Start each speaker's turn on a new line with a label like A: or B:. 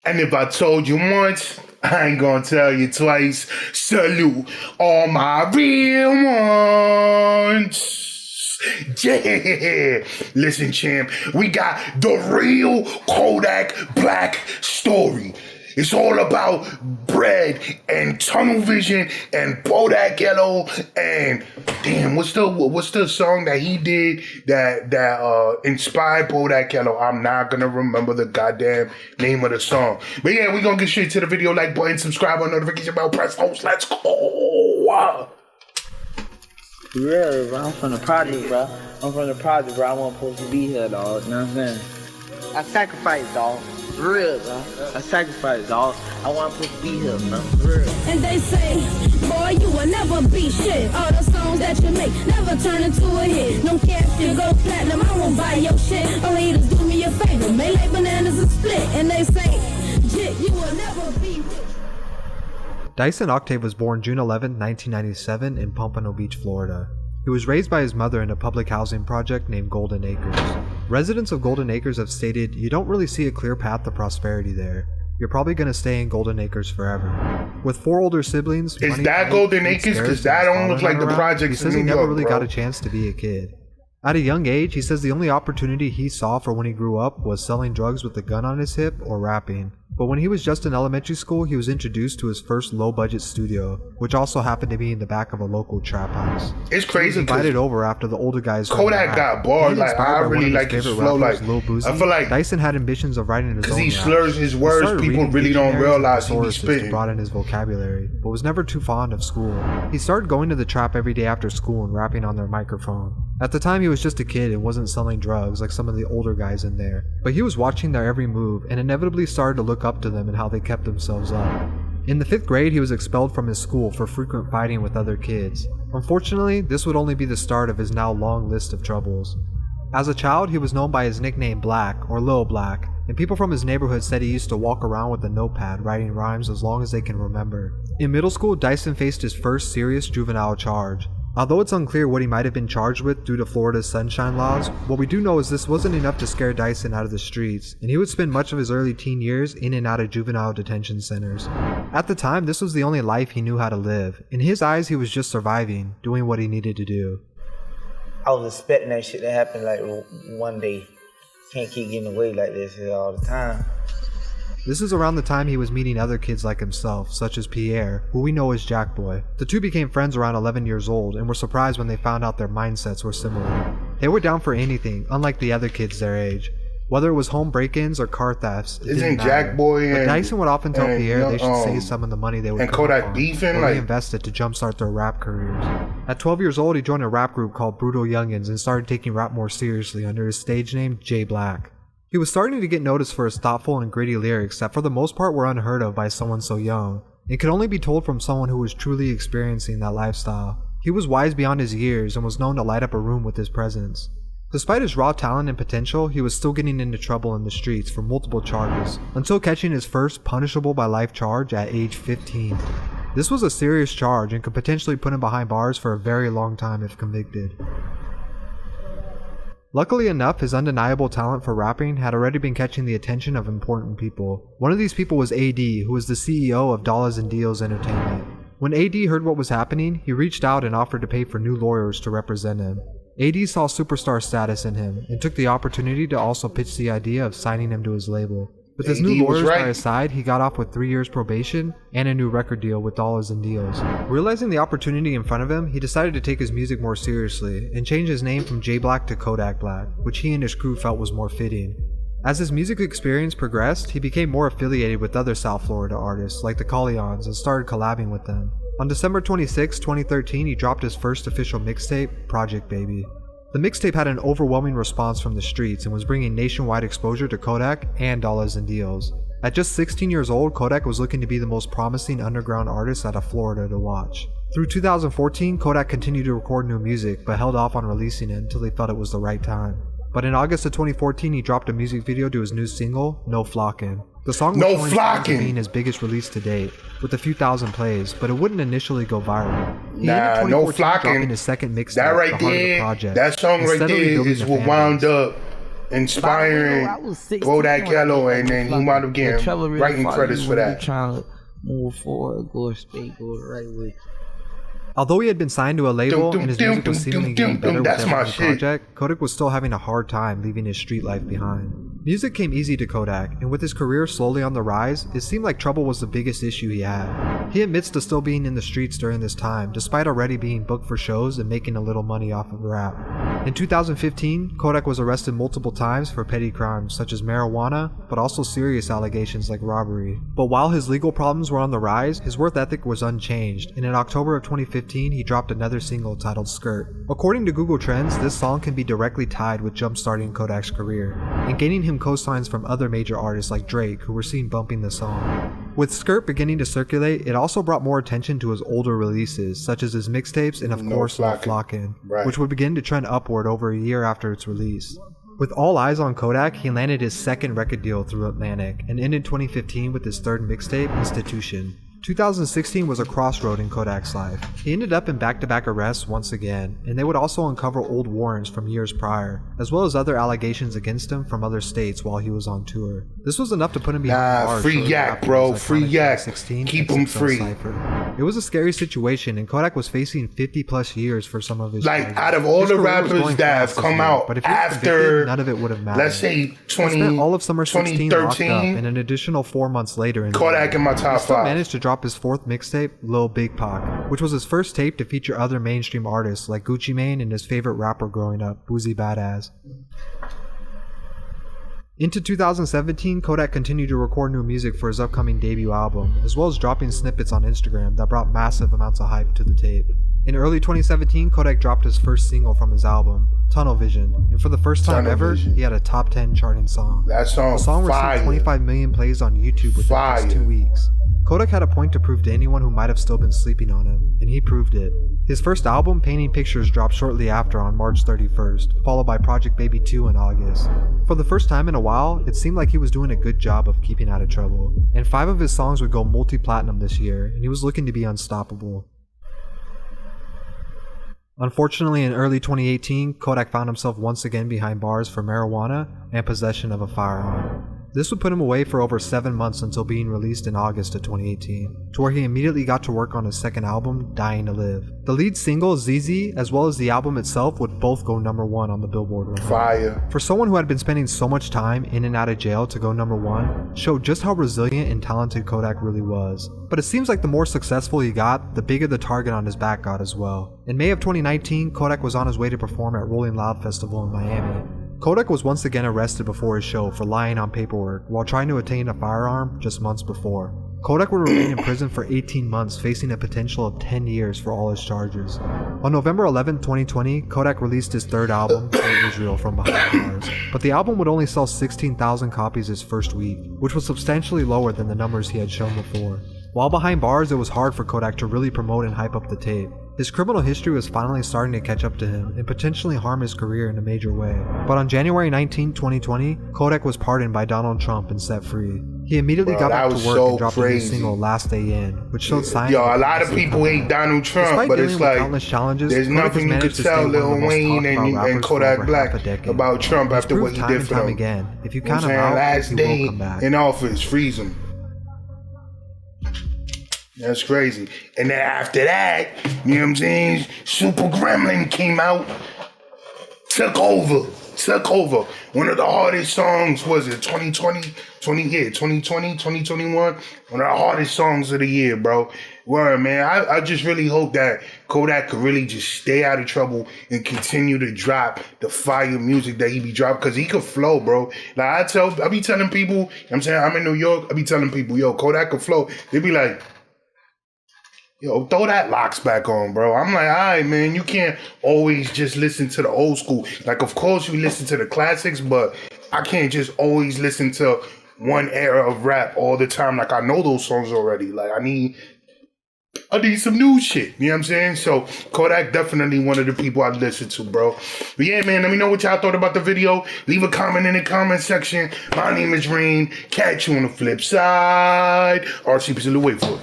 A: And if I told you once, I ain't gonna tell you twice. Salute all my real ones. Yeah. Listen, champ, we got the real Kodak Black story. It's all about bread and tunnel vision and Kodak Yellow and damn, what's the song that he did that inspired Kodak Yellow? I'm not gonna remember the goddamn name of the song. But yeah, we gonna get straight to the video. Like button, subscribe, on notification bell, press host. Let's go.
B: Yeah, bro. I'm from the project, bro. I wasn't supposed to be here, dog. You know what I'm saying? I sacrificed, dog. For real, bro. I sacrificed, dog. I wasn't supposed to be here, bro. For real.
C: And they say, boy, you will never be shit. All the songs that you make never turn into a hit. No care if you go platinum, I won't buy your shit. All haters do me a favor, melee bananas and split. And they say, jit, you will never be rich.
D: Dyson Octave was born June 11, 1997 in Pompano Beach, Florida. He was raised by his mother in a public housing project named Golden Acres. Residents of Golden Acres have stated you don't really see a clear path to prosperity there. You're probably going to stay in Golden Acres forever. With 4 older siblings,
A: is that Golden Acres? Because that don't look like the projects.
D: He says he never really got a chance to be a kid. At a young age, he says the only opportunity he saw for when he grew up was selling drugs with a gun on his hip or rapping. But when he was just in elementary school, he was introduced to his first low-budget studio, which also happened to be in the back of a local trap house.
A: It's crazy.
D: He was invited over after the older guys.
A: Kodak got bars. Like I really like his flow. Like I feel like
D: Dyson had ambitions of writing his own. Because
A: he slurs his words, people really don't realize he be spitting.
D: To broaden his vocabulary, but was never too fond of school. He started going to the trap every day after school and rapping on their microphone. At the time, he was just a kid and wasn't selling drugs like some of the older guys in there, but he was watching their every move and inevitably started to look up to them and how they kept themselves up. In the 5th grade, he was expelled from his school for frequent fighting with other kids. Unfortunately, this would only be the start of his now long list of troubles. As a child, he was known by his nickname Black, or Lil Black, and people from his neighborhood said he used to walk around with a notepad writing rhymes as long as they can remember. In middle school, Dyson faced his first serious juvenile charge. Although it's unclear what he might have been charged with due to Florida's sunshine laws, what we do know is this wasn't enough to scare Dyson out of the streets, and he would spend much of his early teen years in and out of juvenile detention centers. At the time, this was the only life he knew how to live. In his eyes, he was just surviving, doing what he needed to do.
B: I was expecting that shit to happen like one day. Can't keep getting away like this all the time.
D: This is around the time he was meeting other kids like himself, such as Pierre, who we know as Jackboy. The two became friends around 11 years old and were surprised when they found out their mindsets were similar. They were down for anything, unlike the other kids their age. Whether it was home break-ins or car thefts, it didn't matter.
A: Jackboy
D: but Dyson would often tell Pierre they should save some of the money they would
A: Kodak beefing, like
D: reinvest it to jumpstart their rap careers. At 12 years old, he joined a rap group called Brutal Youngins and started taking rap more seriously under his stage name J Black. He was starting to get noticed for his thoughtful and gritty lyrics that for the most part were unheard of by someone so young. It could only be told from someone who was truly experiencing that lifestyle. He was wise beyond his years and was known to light up a room with his presence. Despite his raw talent and potential, he was still getting into trouble in the streets for multiple charges, until catching his first punishable by life charge at age 15. This was a serious charge and could potentially put him behind bars for a very long time if convicted. Luckily enough, his undeniable talent for rapping had already been catching the attention of important people. One of these people was AD, who was the CEO of Dollars and Deals Entertainment. When AD heard what was happening, he reached out and offered to pay for new lawyers to represent him. AD saw superstar status in him and took the opportunity to also pitch the idea of signing him to his label. With his new lawyers by his side, he got off with 3 years probation and a new record deal with Dollars and Deals. Realizing the opportunity in front of him, he decided to take his music more seriously and change his name from J Black to Kodak Black, which he and his crew felt was more fitting. As his music experience progressed, he became more affiliated with other South Florida artists like the Colleons and started collabing with them. On December 26, 2013, he dropped his first official mixtape, Project Baby. The mixtape had an overwhelming response from the streets and was bringing nationwide exposure to Kodak and Dollars and Deals. At just 16 years old, Kodak was looking to be the most promising underground artist out of Florida to watch. Through 2014, Kodak continued to record new music, but held off on releasing it until he felt it was the right time. But in August of 2014, he dropped a music video to his new single, No Flockin'. The song was being his biggest release to date, with a few thousand plays, but it wouldn't initially go viral. He ended 2014 dropping his second mixtape,
A: that right there, that song right there is what wound up inspiring Kodak Yellow, and then he wound up getting writing credits for that.
B: Trying to move forward, go straight, go the right way.
D: Although he had been signed to a label and his music was seemingly getting better with
A: That's
D: every
A: my
D: new
A: shit.
D: project, Kodak was still having a hard time leaving his street life behind. Music came easy to Kodak, and with his career slowly on the rise, it seemed like trouble was the biggest issue he had. He admits to still being in the streets during this time, despite already being booked for shows and making a little money off of rap. In 2015, Kodak was arrested multiple times for petty crimes such as marijuana, but also serious allegations like robbery. But while his legal problems were on the rise, his work ethic was unchanged, and in October of 2015, he dropped another single titled Skirt. According to Google Trends, this song can be directly tied with jumpstarting Kodak's career, and gaining him co-signs from other major artists like Drake, who were seen bumping the song. With Skirt beginning to circulate, it also brought more attention to his older releases, such as his mixtapes and of course No Flockin', which would begin to trend upward over a year after its release. With all eyes on Kodak, he landed his second record deal through Atlantic, and ended 2015 with his third mixtape, Institution. 2016 was a crossroad in Kodak's life. He ended up in back-to-back arrests once again, and they would also uncover old warrants from years prior, as well as other allegations against him from other states while he was on tour. This was enough to put him behind bars.
A: Free yak, bro. Free yak. Keep him free.
D: It was a scary situation, and Kodak was facing 50 plus years for some of his
A: charges. Out of all the rappers that have come out
D: but if
A: after,
D: none of it would have mattered.
A: Let's say 20,
D: he spent all of summer 16 locked up,
A: 2013,
D: and an additional 4 months later in
A: Kodak in my top
D: he still
A: 5.
D: managed to drop his fourth mixtape, Lil Big Pac, which was his first tape to feature other mainstream artists like Gucci Mane and his favorite rapper growing up, Boozy Badass. Into 2017, Kodak continued to record new music for his upcoming debut album, as well as dropping snippets on Instagram that brought massive amounts of hype to the tape. In early 2017, Kodak dropped his first single from his album, Tunnel Vision, and for the first time ever, he had a top 10 charting song.
A: That song,
D: the song
A: fire.
D: received 25 million plays on YouTube within just 2 weeks. Kodak had a point to prove to anyone who might have still been sleeping on him, and he proved it. His first album, Painting Pictures, dropped shortly after on March 31st, followed by Project Baby 2 in August. For the first time in a while, it seemed like he was doing a good job of keeping out of trouble, and 5 of his songs would go multi-platinum this year, and he was looking to be unstoppable. Unfortunately, in early 2018, Kodak found himself once again behind bars for marijuana and possession of a firearm. This would put him away for over 7 months until being released in August of 2018, to where he immediately got to work on his second album, Dying to Live. The lead single, ZZ, as well as the album itself would both go #1 on the Billboard 100.
A: Fire.
D: For someone who had been spending so much time in and out of jail to go #1, showed just how resilient and talented Kodak really was. But it seems like the more successful he got, the bigger the target on his back got as well. In May of 2019, Kodak was on his way to perform at Rolling Loud Festival in Miami. Kodak was once again arrested before his show for lying on paperwork while trying to attain a firearm just months before. Kodak would remain in prison for 18 months, facing a potential of 10 years for all his charges. On November 11, 2020, Kodak released his third album, Israel from Behind Bars, but the album would only sell 16,000 copies his first week, which was substantially lower than the numbers he had shown before. While behind bars, it was hard for Kodak to really promote and hype up the tape. His criminal history was finally starting to catch up to him and potentially harm his career in a major way. But on January 19, 2020, Kodak was pardoned by Donald Trump and set free. He immediately got back to work and dropped a new single, Last Day In, which showed signs
A: a lot of people hate Donald Trump, but it's like, there's nothing you could tell Lil Wayne and Kodak Black about Trump after what he did for them.
D: Again, if you count him out,
A: last day in office, freeze him. That's crazy. And then after that, you know what I'm saying, Super Gremlin came out, took over. One of the hardest songs, was it 2020, 2021? One of the hardest songs of the year, bro. Word, man. I just really hope that Kodak could really just stay out of trouble and continue to drop the fire music that he be dropping, because he could flow, bro. Like I be telling people, you know what I'm saying, I'm in New York, I be telling people, yo, Kodak could flow. They be like, yo, throw that locks back on, bro. I'm like, all right, man, you can't always just listen to the old school. Like, of course, you listen to the classics, but I can't just always listen to one era of rap all the time. Like, I know those songs already. Like, I need some new shit. You know what I'm saying? So, Kodak definitely one of the people I listen to, bro. But yeah, man, let me know what y'all thought about the video. Leave a comment in the comment section. My name is Rain. Catch you on the flip side. RC, wait for it.